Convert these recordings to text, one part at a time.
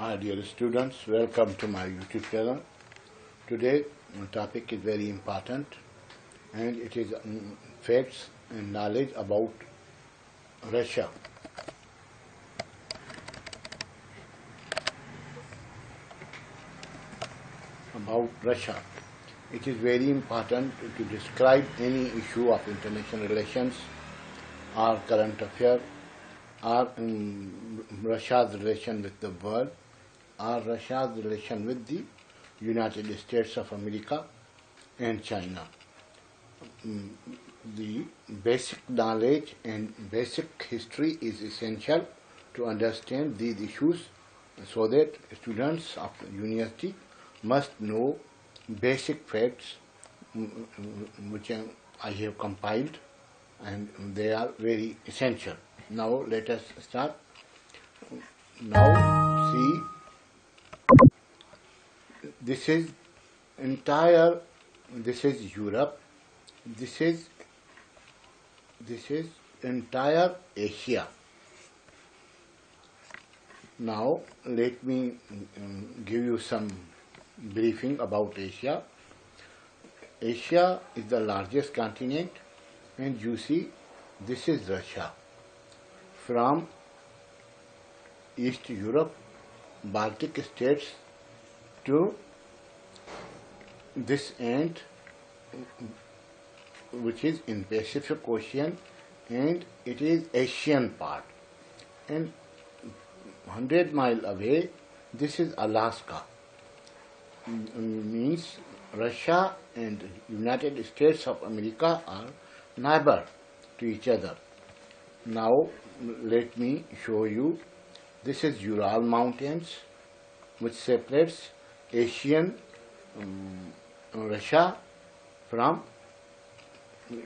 Hi dear students, welcome to my YouTube channel. Today the topic is very important and it is facts and knowledge about Russia. It is very important to describe any issue of international relations or current affair or Russia's relation with the world or Russia's relation with the United States of America and China. The basic knowledge and basic history is essential to understand these issues, so that students of the university must know basic facts which I have compiled, and they are very essential. Now let us start. Now see, this is Europe, this is entire Asia. Now let me give you some briefing about Asia. Asia is the largest continent, and you see this is Russia. From East Europe, Baltic states to this end, which is in Pacific Ocean, and it is Asian part. And 100 miles away, this is Alaska. Means Russia and United States of America are neighbor to each other. Now let me show you. This is Ural Mountains, which separates Asian Russia from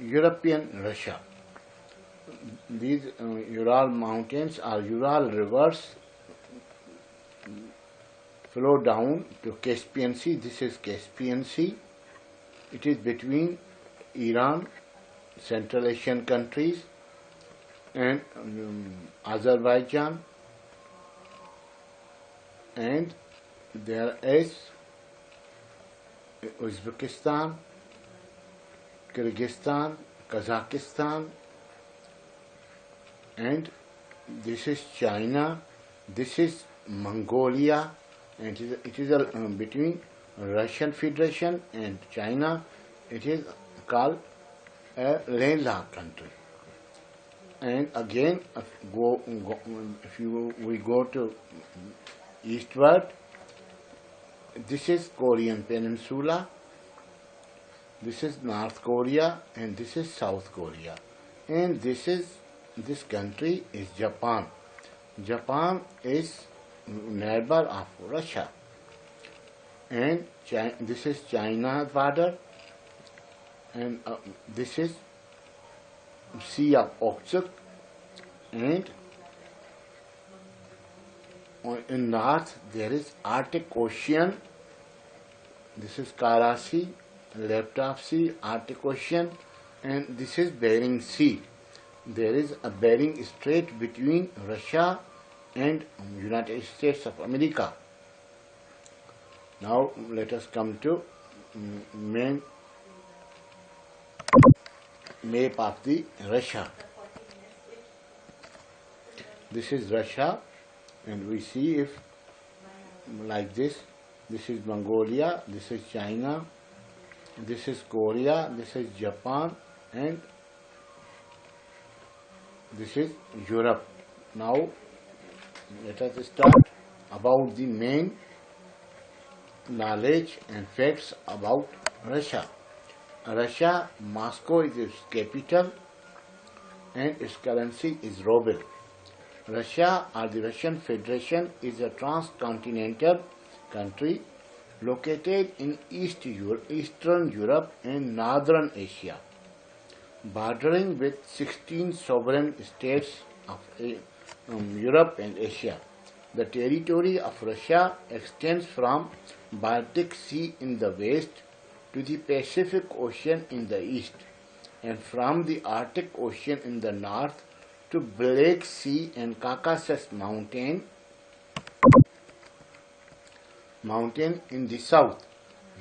European Russia. These Ural Mountains or Ural rivers flow down to Caspian Sea. This is Caspian Sea. It is between Iran, Central Asian countries, and Azerbaijan, and there is Uzbekistan, Kyrgyzstan, Kazakhstan, and this is China, this is Mongolia, and it is between Russian Federation and China. It is called a landlocked country. And again, we go to eastward, this is Korean Peninsula, this is North Korea, and this is South Korea, and this country is Japan. Japan is neighbor of Russia, and this is China's border, and this is Sea of Okhotsk, and in north there is Arctic Ocean. This is Kara Sea, left of sea, Arctic Ocean, and this is Bering Sea. There is a Bering Strait between Russia and United States of America. Now let us come to main map of the Russia. This is Russia, and we see if like this. This is Mongolia, this is China, this is Korea, this is Japan, and this is Europe. Now let us start about the main knowledge and facts about Russia. Russia, Moscow is its capital, and its currency is ruble. Russia, or the Russian Federation, is a transcontinental country located in Eastern Europe and Northern Asia, bordering with 16 sovereign states of Europe and Asia. The territory of Russia extends from Baltic Sea in the west to the Pacific Ocean in the east, and from the Arctic Ocean in the north to Black Sea and Caucasus Mountain mountain in the south.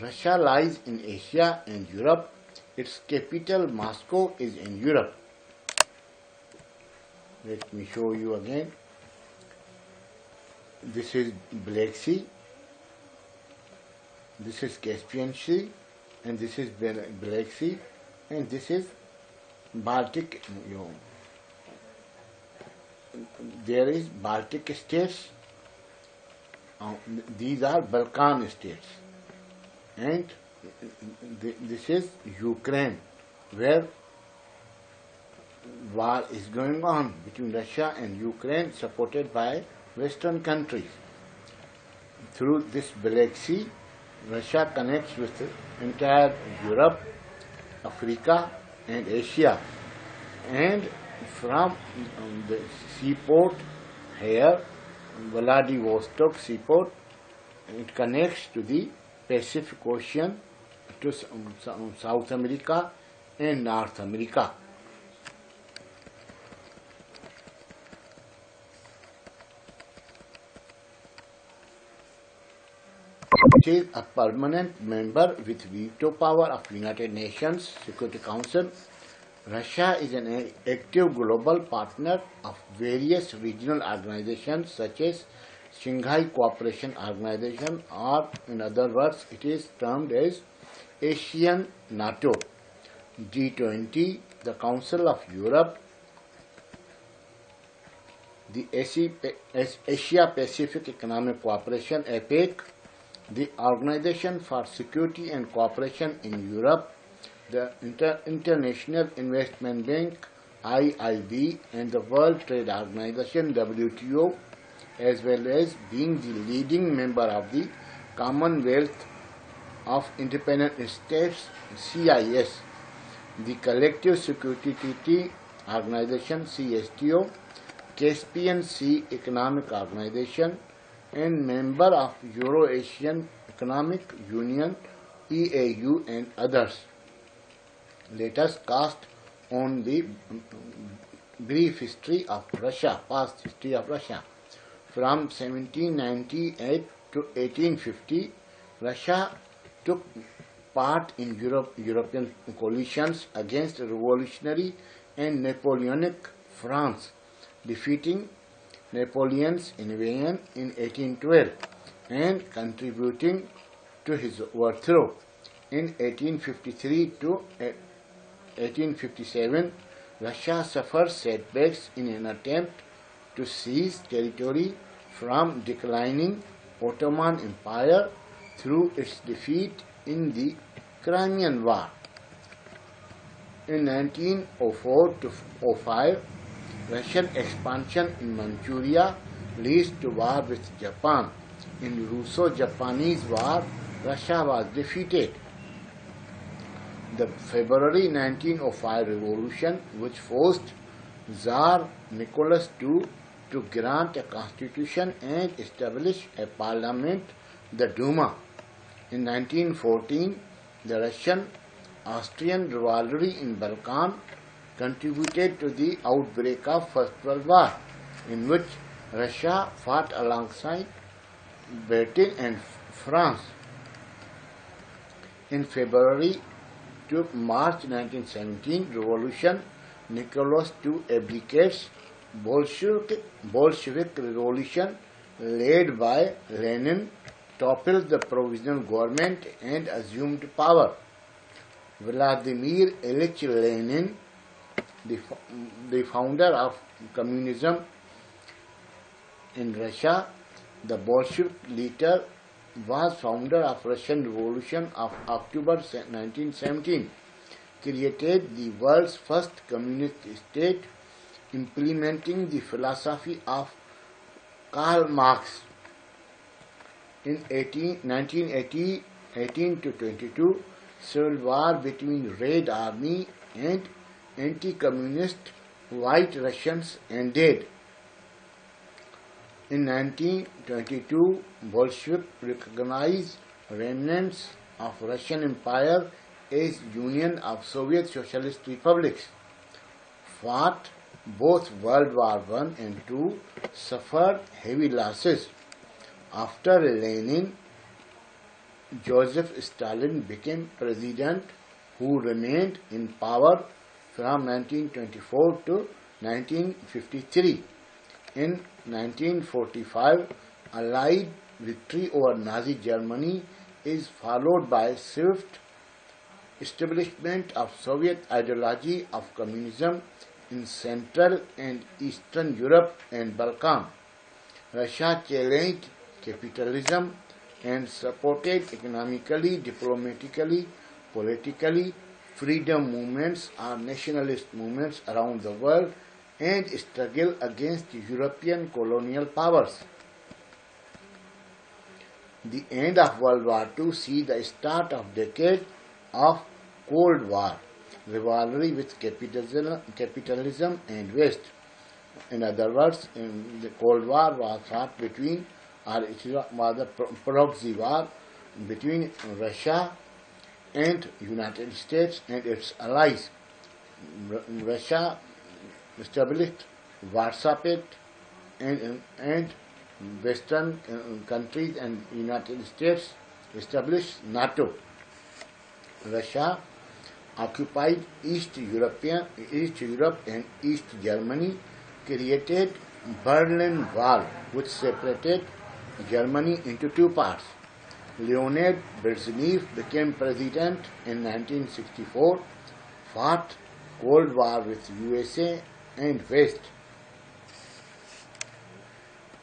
Russia lies in Asia and Europe. Its capital, Moscow, is in Europe. Let me show you again. This is Black Sea, this is Caspian Sea, and this is Black Sea, and this is Baltic. There is Baltic states. These are Balkan states, and this is Ukraine, where war is going on between Russia and Ukraine, supported by Western countries. Through this Black Sea, Russia connects with entire Europe, Africa, and Asia, and from the seaport here, Vladivostok seaport, it connects to the Pacific Ocean, to South America and North America. It is a permanent member with veto power of United Nations Security Council. Russia is an active global partner of various regional organizations such as Shanghai Cooperation Organization, or in other words, it is termed as ASEAN, NATO, G20, the Council of Europe, the Asia Pacific Economic Cooperation, APEC, the Organization for Security and Cooperation in Europe, the International Investment Bank, IIB, and the World Trade Organization, WTO, as well as being the leading member of the Commonwealth of Independent States, CIS, the Collective Security Treaty Organization, CSTO, Caspian Sea Economic Organization, and member of Euro-Asian Economic Union, EAU, and others. Let us cast on the brief history of Russia, past history of Russia. From 1798 to 1850, Russia took part in European coalitions against revolutionary and Napoleonic France, defeating Napoleon's invasion in 1812 and contributing to his overthrow. In 1853 to 1857, Russia suffered setbacks in an attempt to seize territory from declining Ottoman Empire through its defeat in the Crimean War. In 1904 to 05, Russian expansion in Manchuria leads to war with Japan. In Russo-Japanese War, Russia was defeated. The February 1905 revolution, which forced Tsar Nicholas II to grant a constitution and establish a parliament, the Duma. In 1914, the Russian-Austrian rivalry in Balkan contributed to the outbreak of First World War, in which Russia fought alongside Britain and France. In February to March 1917 revolution, Nicholas II abdicates. Bolshevik revolution led by Lenin toppled the provisional government and assumed power. Vladimir Ilyich Lenin, the founder of communism in Russia, the Bolshevik leader, was founder of Russian Revolution of October 1917, created the world's first communist state, implementing the philosophy of Karl Marx. In 1918 to 22, civil war between Red Army and anti-communist White Russians ended. In 1922, Bolsheviks recognized remnants of Russian Empire as Union of Soviet Socialist Republics, fought both World War I and II, suffered heavy losses. After Lenin, Joseph Stalin became president, who remained in power from 1924 to 1953. In 1945, Allied victory over Nazi Germany is followed by swift establishment of Soviet ideology of communism in Central and Eastern Europe and Balkan. Russia challenged capitalism and supported economically, diplomatically, politically freedom movements or nationalist movements around the world and struggle against European colonial powers. The end of World War II see the start of decade of Cold War, rivalry with capitalism and West. In other words, the Cold War was fought between, or it was a proxy war between Russia and United States and its allies. Russia established Warsaw Pact and Western countries and United States established NATO. Russia occupied East Europe and East Germany, created Berlin Wall, which separated Germany into two parts. Leonid Brezhnev became president in 1964, fought Cold War with USA and West.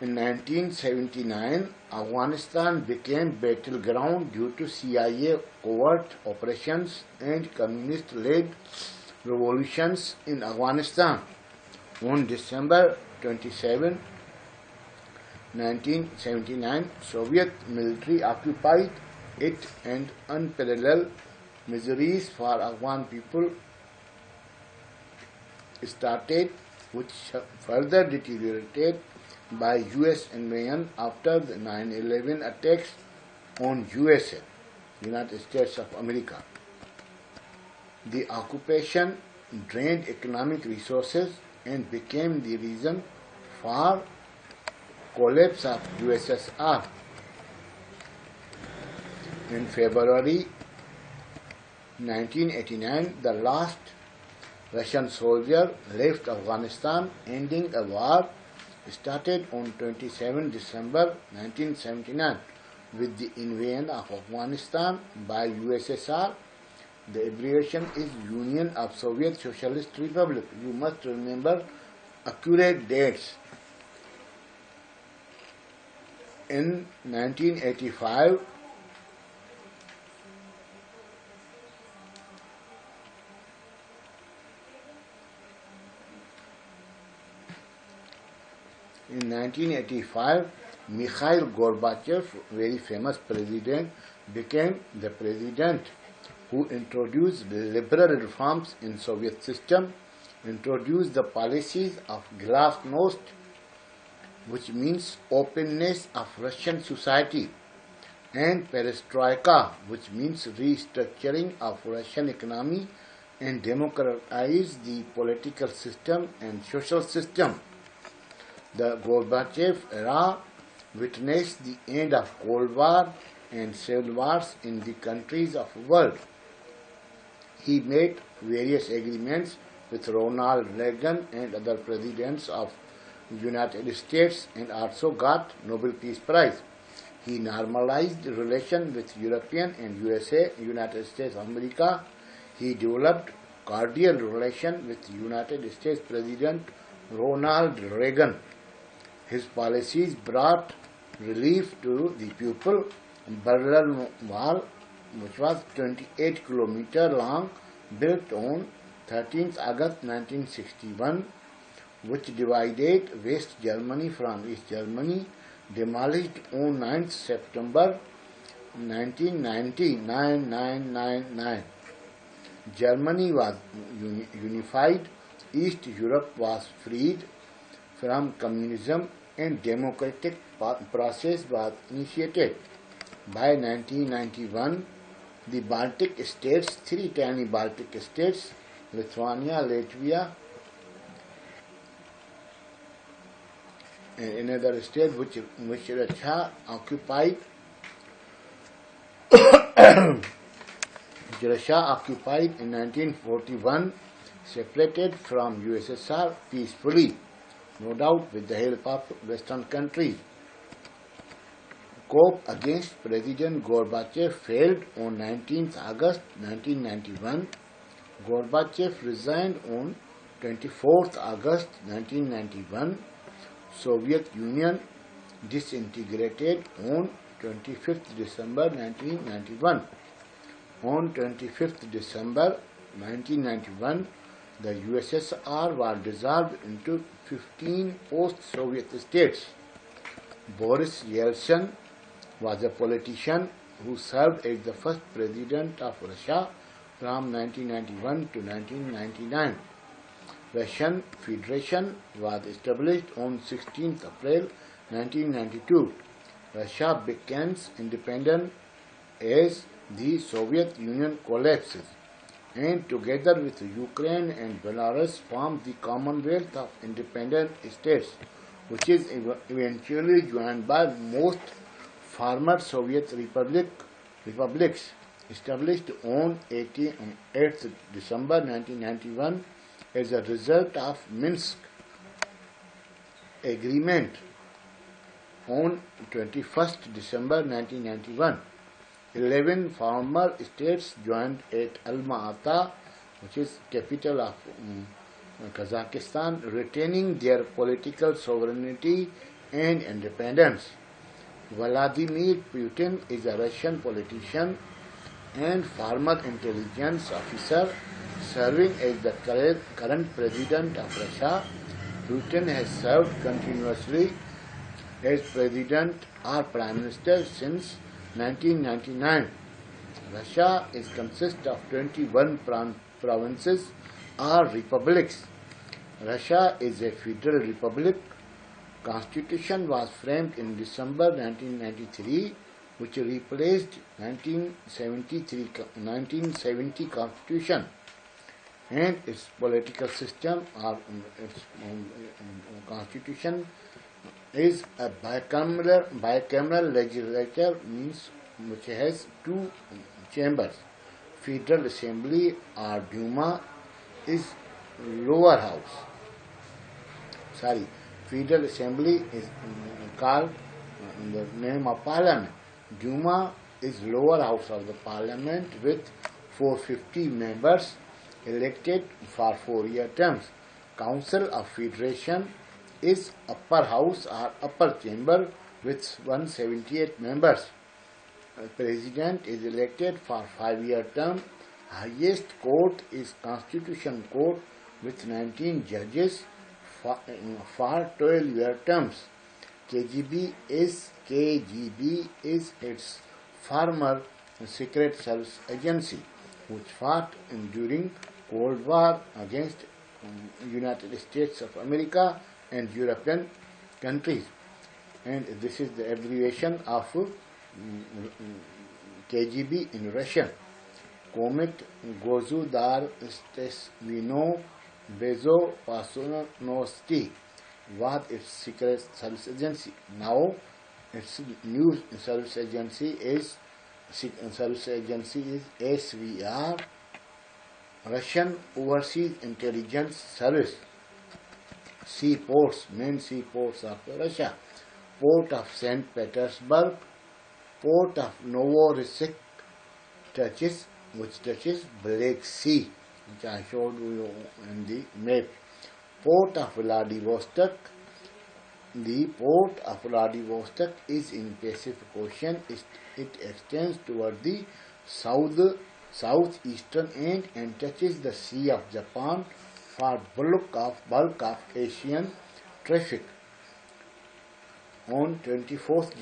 In 1979, Afghanistan became battleground due to CIA covert operations and communist-led revolutions in Afghanistan. On December 27, 1979, Soviet military occupied it and unparalleled miseries for Afghan people started, which further deteriorated by US invasion after the 9/11 attacks on USA, United States of America. The occupation drained economic resources and became the reason for collapse of USSR. In February 1989, the last Russian soldier left Afghanistan, ending a war started on 27 December 1979 with the invasion of Afghanistan by USSR. The abbreviation is Union of Soviet Socialist Republic. You must remember accurate dates. In 1985, Mikhail Gorbachev, very famous president, became the president who introduced liberal reforms in Soviet system, introduced the policies of glasnost, which means openness of Russian society, and perestroika, which means restructuring of Russian economy, and democratized the political system and social system. The Gorbachev era witnessed the end of Cold War and civil wars in the countries of the world. He made various agreements with Ronald Reagan and other presidents of United States and also got Nobel Peace Prize. He normalized relations with European and USA, United States of America. He developed cordial relations with United States President Ronald Reagan. His policies brought relief to the people. Berlin Wall, which was 28 kilometers long, built on 13th August 1961, which divided West Germany from East Germany, demolished on 9th September 1999. Germany was unified, East Europe was freed from communism, and democratic process was initiated. By 1991, the Baltic states, three tiny Baltic states, Lithuania, Latvia, and another state which Russia occupied, which Russia occupied in 1941, separated from USSR peacefully, no doubt with the help of Western countries. Coup against President Gorbachev failed on 19th August 1991. Gorbachev resigned on 24th August 1991. Soviet Union disintegrated on 25th December 1991. On 25th December 1991, the USSR was dissolved into 15 post-Soviet states. Boris Yeltsin was a politician who served as the first president of Russia from 1991 to 1999. Russian Federation was established on 16th April 1992. Russia became independent as the Soviet Union collapses, and together with Ukraine and Belarus formed the Commonwealth of Independent States, which is eventually joined by most former Soviet republics, established on 8th December 1991 as a result of Minsk Agreement on 21st December 1991. 11 former states joined at Alma-Ata, which is capital of Kazakhstan, retaining their political sovereignty and independence. Vladimir Putin is a Russian politician and former intelligence officer serving as the current president of Russia. Putin has served continuously as president or prime minister since 1999. Russia consists of 21 provinces or republics. Russia is a federal republic. Constitution was framed in December 1993, which replaced 1970 Constitution, and its political system or its constitution is a bicameral legislature, means which has two chambers. Federal Assembly or Duma is lower house. Federal Assembly is called the name of Parliament. Duma is lower house of the Parliament with 450 members elected for 4-year terms. Council of Federation is upper house or upper chamber with 178 members. President is elected for 5-year term. Highest court is Constitution Court with 19 judges for 12-year terms. KGB is its former secret service agency, which fought during Cold War against United States of America and European countries. And this is the abbreviation of KGB in Russian. Komet Gozudar Stesvino Bezo Pasonosti was its secret service agency. Now its new service agency is SVR, Russian Overseas Intelligence Service. Seaports, main seaports of Russia: Port of St. Petersburg, Port of Novorossiysk, which touches Black Sea, which I showed you in the map. Port of Vladivostok. The port of Vladivostok is in Pacific Ocean. It extends toward the southeastern end and touches the Sea of Japan for bulk of Asian traffic. On 24th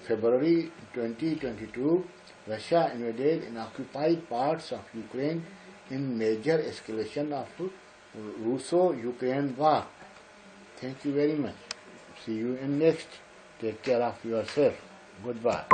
February 2022, Russia invaded and occupied parts of Ukraine in major escalation of Russo-Ukraine war. Thank you very much. See you in next. Take care of yourself. Goodbye.